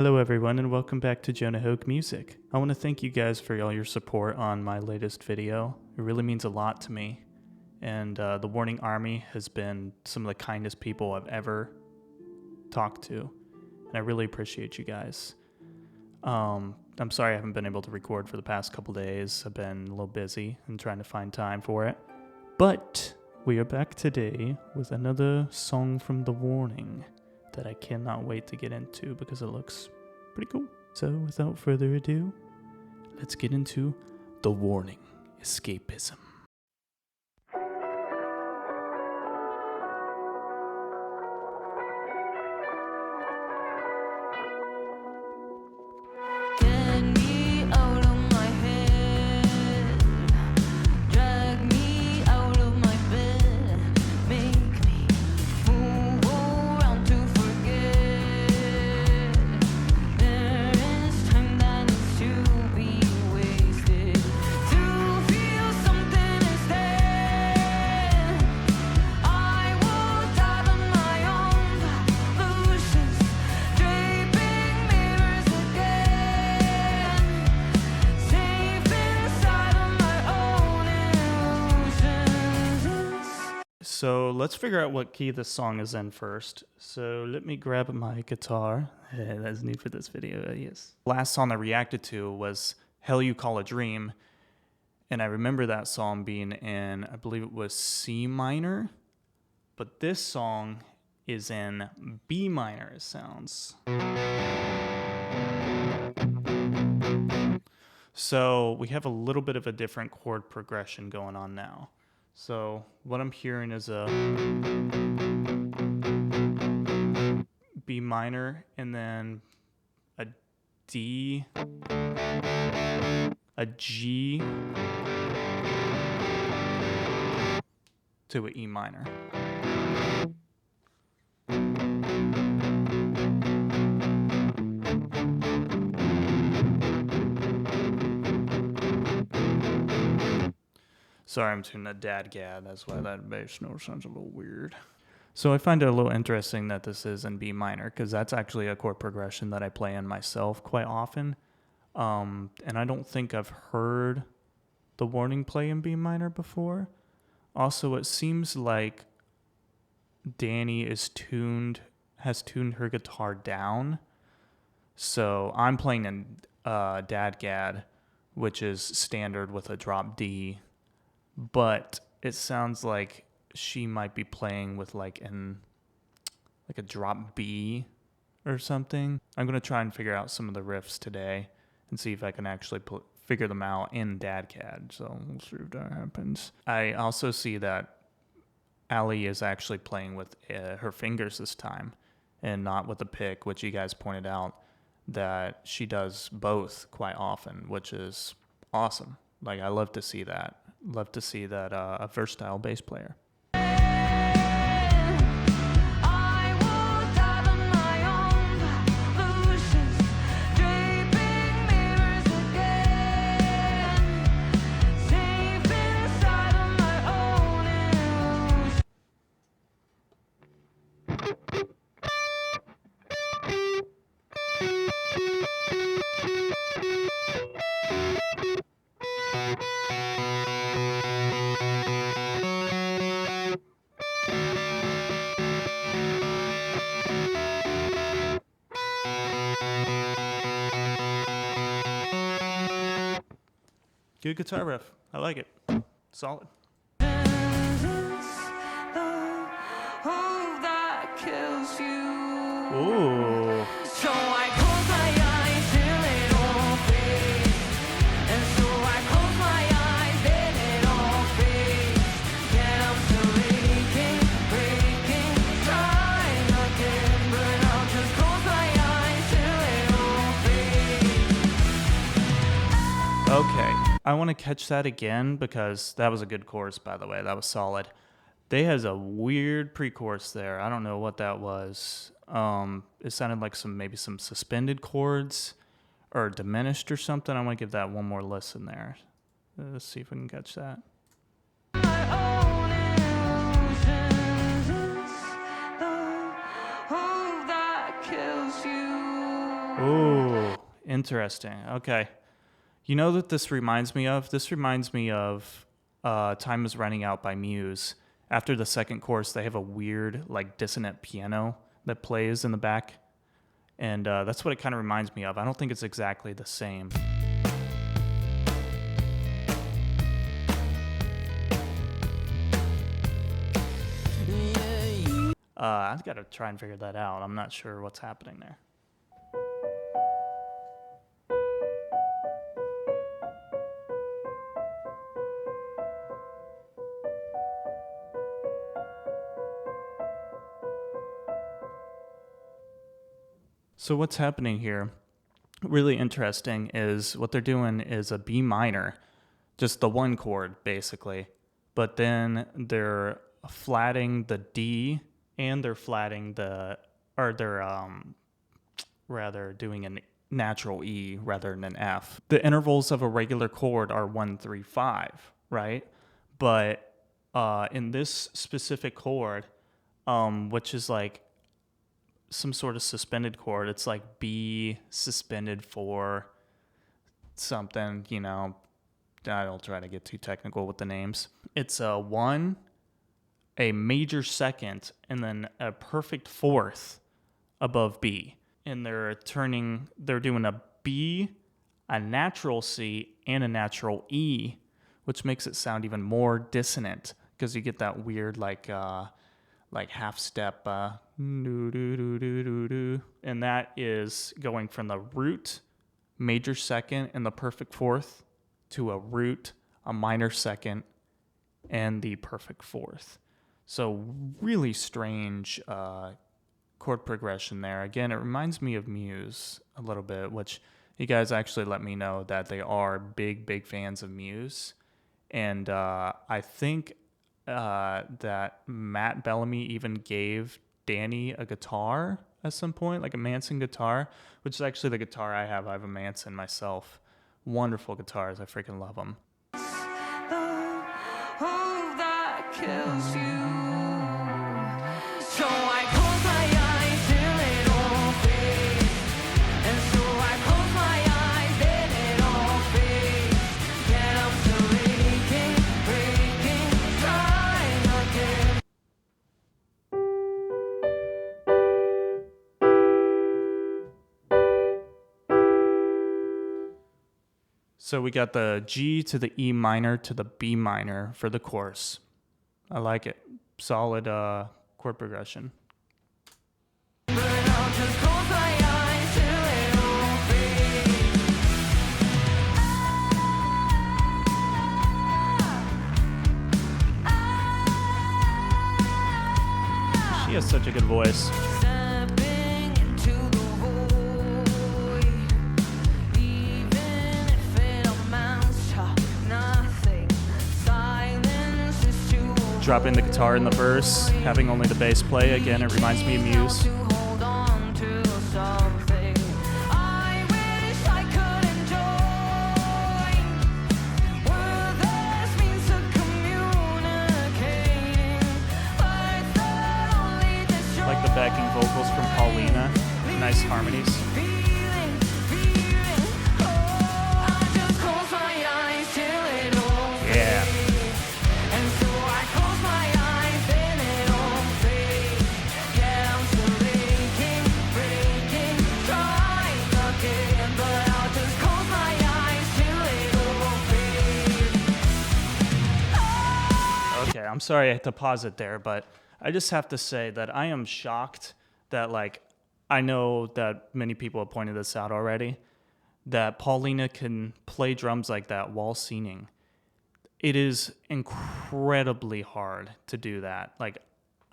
Hello everyone and welcome back to Jonah Hoke Music. I want to thank you guys for all your support on my latest video. It really means a lot to me. And the Warning Army has been some of the kindest people I've ever talked to. And I really appreciate you guys. I'm sorry I haven't been able to record for the past couple days. I've been a little busy and trying to find time for it. But we are back today with another song from The Warning that I cannot wait to get into because it looks pretty cool. So without further ado, let's get into The Warning Escapism. So let's figure out what key this song is in first. So let me grab my guitar. That's neat for this video, yes. Last song I reacted to was Hell You Call a Dream. And I remember that song being in, I believe it was C minor. But this song is in B minor, it sounds. So we have a little bit of a different chord progression going on now. So what I'm hearing is a B minor and then a D, a G to an E minor. Sorry, I'm tuning a dad gad. That's why that bass note sounds a little weird. So I find it a little interesting that this is in B minor because that's actually a chord progression that I play in myself quite often. And I don't think I've heard The Warning play in B minor before. Also, it seems like Danny has tuned her guitar down. So I'm playing in dad gad, which is standard with a drop D. But it sounds like she might be playing with like a drop B or something. I'm going to try and figure out some of the riffs today and see if I can actually figure them out in DADCAD. So we'll see if that happens. I also see that Ali is actually playing with her fingers this time and not with a pick, which you guys pointed out that she does both quite often, which is awesome. Like, I love to see that. Love to see that a versatile bass player. Good guitar riff. I like it. Solid. Ooh. So I close my eyes till it all fades. And so I close my eyes, then it all fades. Yet I'm still aching, breaking, trying again. But I'll just close my eyes till it all fades. Okay. I want to catch that again because that was a good chorus, by the way. That was solid. They has a weird pre-chorus there. I don't know what that was. It sounded like maybe some suspended chords or diminished or something. I want to give that one more listen there. Let's see if we can catch that. Ooh, interesting. Okay. You know that this reminds me of? This reminds me of Time is Running Out by Muse. After the second chorus, they have a weird, like, dissonant piano that plays in the back. And that's what it kind of reminds me of. I don't think it's exactly the same. I've got to try and figure that out. I'm not sure what's happening there. So what's happening here, really interesting, is what they're doing is a B minor, just the one chord basically, but then they're flatting the D and they're flatting rather doing a natural E rather than an F. The intervals of a regular chord are 1, 3, 5, right? But in this specific chord, which is like some sort of suspended chord. It's like B suspended for something, you know. I don't try to get too technical with the names. It's a 1, a major second, and then a perfect fourth above B. And they're doing a B, a natural C, and a natural E, which makes it sound even more dissonant because you get that weird like half step do do do do do do, and that is going from the root, major second, and the perfect fourth to a root, a minor second, and the perfect fourth. So really strange chord progression there. Again, it reminds me of Muse a little bit, which you guys actually let me know that they are big fans of Muse, and I think that Matt Bellamy even gave Danny a guitar at some point, like a Manson guitar, which is actually the guitar I have. I have a Manson myself. Wonderful guitars. I freaking love them. That kills you. So I close my eyes till it all fades. And so I close my eyes and it all fades. Yet I'm still aching, breaking, trying again. So we got the G to the E minor to the B minor for the chorus. I like it. Solid chord progression. But I'll just close my eyes till it all fades. She has such a good voice. Dropping the guitar in the verse, having only the bass play. Again, it reminds me of Muse. Like the backing vocals from Paulina. Nice harmonies. Yeah. I'm sorry I had to pause it there, but I just have to say that I am shocked that, like, I know that many people have pointed this out already, that Paulina can play drums like that while singing. It is incredibly hard to do that. Like,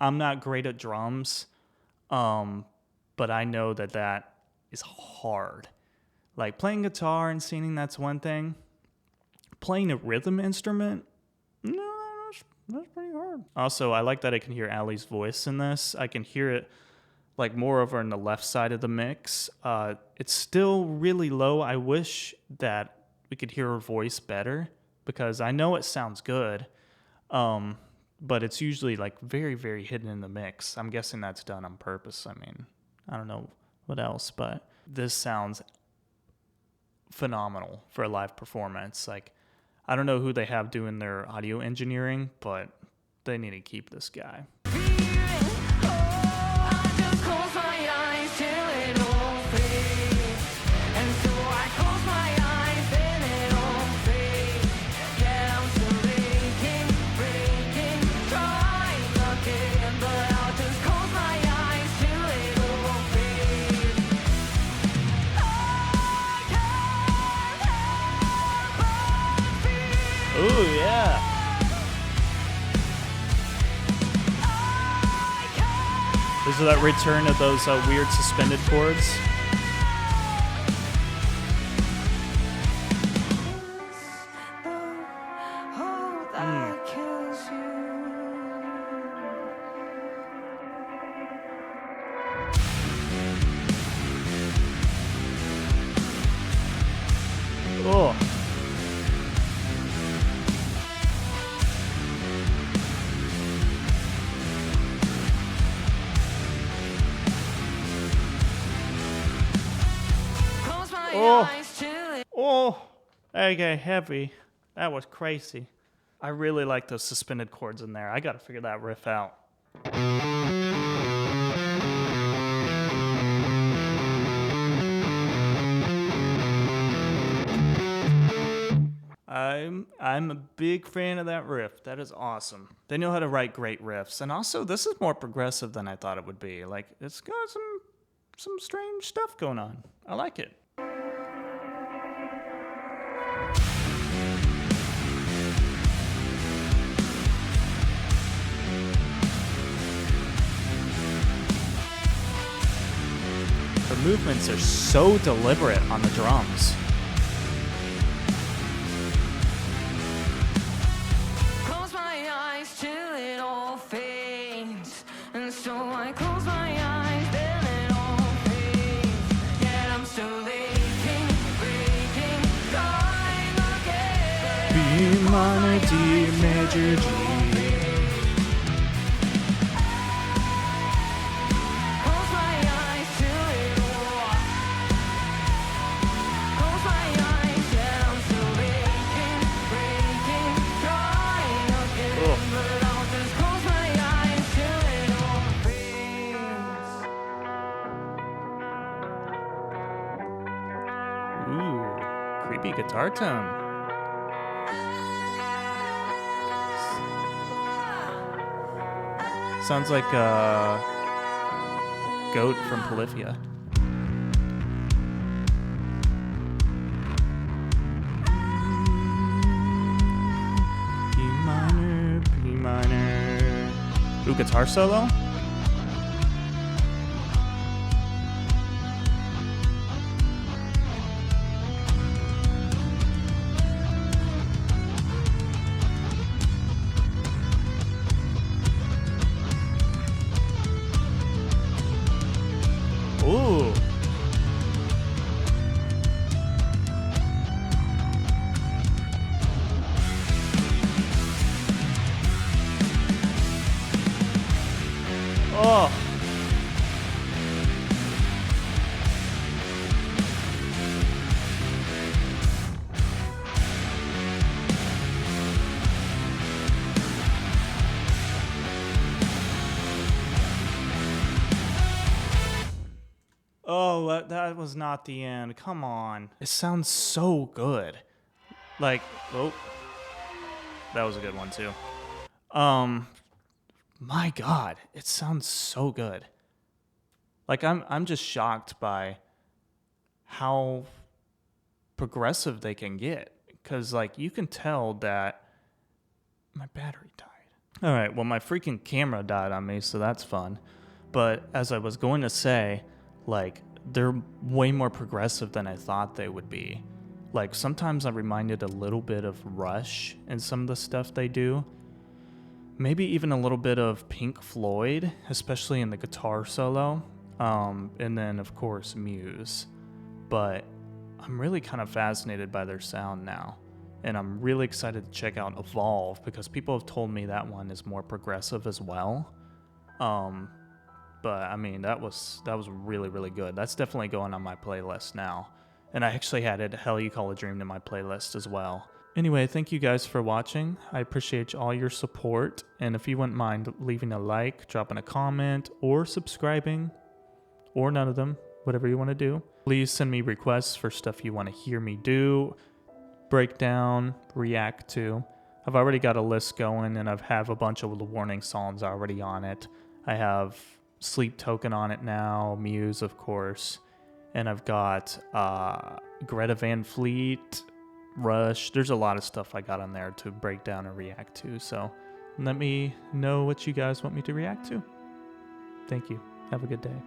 I'm not great at drums, but I know that that is hard. Like, playing guitar and singing, that's one thing. Playing a rhythm instrument, no, that's pretty hard. Also, I like that I can hear Allie's voice in this. I can hear it like more over on the left side of the mix. It's still really low. I wish that we could hear her voice better because I know it sounds good, but it's usually like very, very hidden in the mix. I'm guessing that's done on purpose. I mean, I don't know what else, but this sounds phenomenal for a live performance. Like, I don't know who they have doing their audio engineering, but they need to keep this guy. Ooh, yeah. This is that return of those weird suspended chords. Oh. Oh, okay, heavy. That was crazy. I really like those suspended chords in there. I gotta figure that riff out. I'm a big fan of that riff. That is awesome. They know how to write great riffs. And also, this is more progressive than I thought it would be. Like, it's got some strange stuff going on. I like it. The movements are so deliberate on the drums. Close my eyes till it all fades, and so I close my eyes, then it all fades. Yet I'm still aching, breaking, dying again. B minor, D major, G. Creepy guitar tone. Sounds like a goat from Polyphia. B minor, B minor. Ooh, guitar solo? Ooh. Oh. Oh, that was not the end. Come on. It sounds so good. Like, oh. That was a good one too. My God, it sounds so good. Like I'm just shocked by how progressive they can get. Cause like you can tell that my battery died. All right, well my freaking camera died on me, so that's fun. But as I was going to say, like they're way more progressive than I thought they would be. Like sometimes I'm reminded a little bit of Rush in some of the stuff they do. Maybe even a little bit of Pink Floyd, especially in the guitar solo. And then of course Muse. But I'm really kind of fascinated by their sound now. And I'm really excited to check out Evolve because people have told me that one is more progressive as well. But I mean, that was really, really good. That's definitely going on my playlist now. And I actually had it Hell You Call a Dream in my playlist as well. Anyway, thank you guys for watching. I appreciate all your support. And if you wouldn't mind leaving a like, dropping a comment, or subscribing, or none of them, whatever you want to do, please send me requests for stuff you want to hear me do, break down, react to. I've already got a list going, and I have a bunch of the warning songs already on it. I have Sleep Token on it now, Muse, of course, and I've got Greta Van Fleet, Rush. There's a lot of stuff I got on there to break down and react to, so let me know what you guys want me to react to. Thank you. Have a good day.